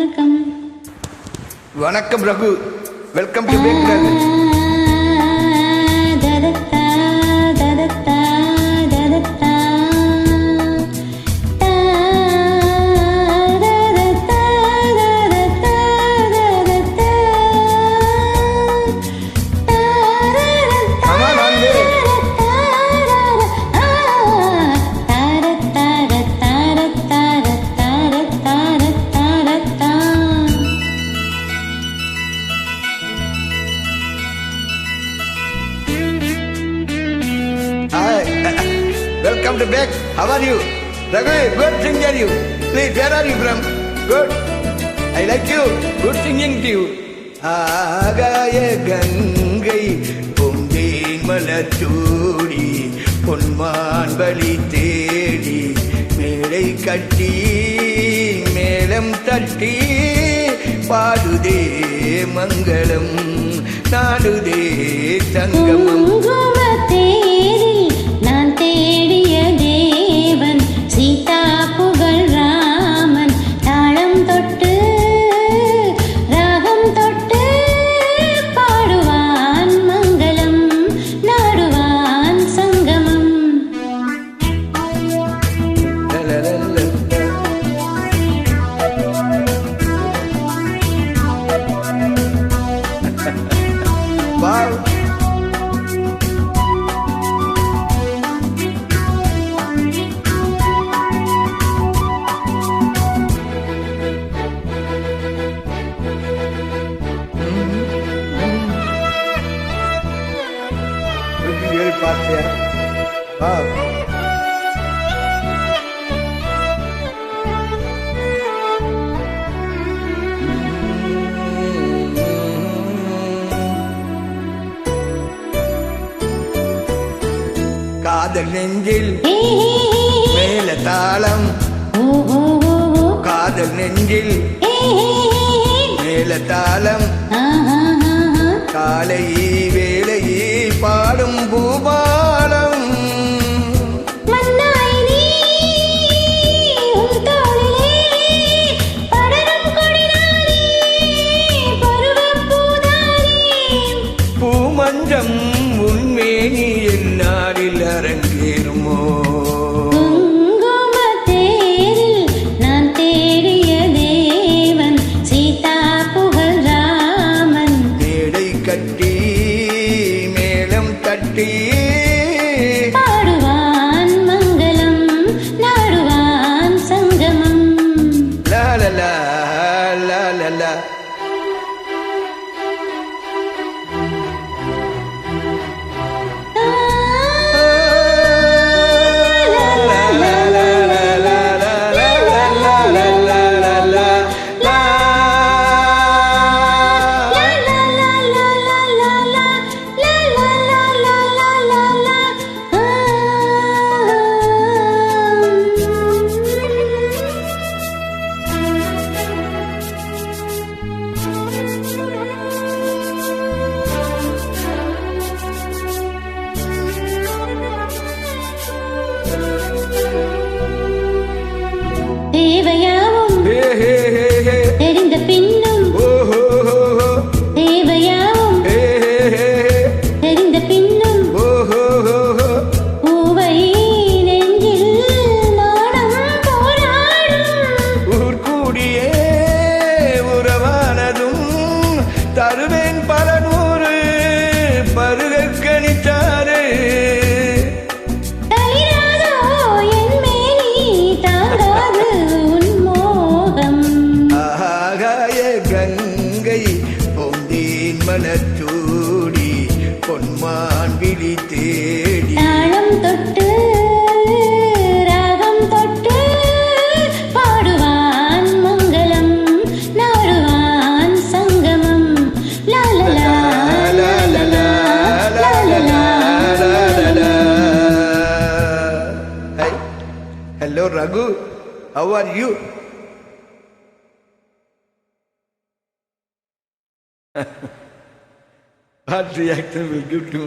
வணக்கம். வணக்கம் Raghu. Welcome to back brand. Welcome to back. How are you? Raghu, good singer you. Please, where are you from? Good. I like you. Good singing to you. ஆகாய கங்கை பொந்தேன் மலச்சூடி பொன்மான் பலி தேடி மேடை கட்டி மேளம் தட்டி பாடுதே மங்களம் நாடுதே சங்கமம். நான் தேடிய தேவன் சீதா புகழ் ராமன் தாளம் தொட்டு ராகம் தொட்டு பாடுவான் மங்களம் நாடுவான் சங்கமம். Wow. Really fast here. Wow. காதல் நெஞ்சில் மேல தாளம். காதல் நெஞ்சில் மேல தாளம். காலை வேளையே பாடும் பூபாலம். பூமஞ்சம் உன்மேனி என்னாரில் அரங்கேறுமோ? நான் தேடிய தேவன் சீதா புகழ் ராமன் மேடை கட்டி மேளம் தட்டி பாடுவான் மங்களம் நாடுவான் சங்கமம். லா லா லா லா லா லா. தேவையாவும் தெரிந்த பின்னும் தேவையாவும் தெரிந்த பின்னும் பூவை நெஞ்சில் நாடம் போராடும். ஊர்கூடியே உறவானதும் தருவேன் பல நூறு பருக கணித்தாரு. கங்கை பொந்தேன் மலச்சூடி பொன்மான் விழி தேடி தாளம் தொட்டு ராகம் தொட்டு பாடுவான் மங்களம் நாடுவான் சங்கமம். லா லா லா லா லா லா லா லா லா லா. Hi. Hello Raghu. How are you? What reaction will give to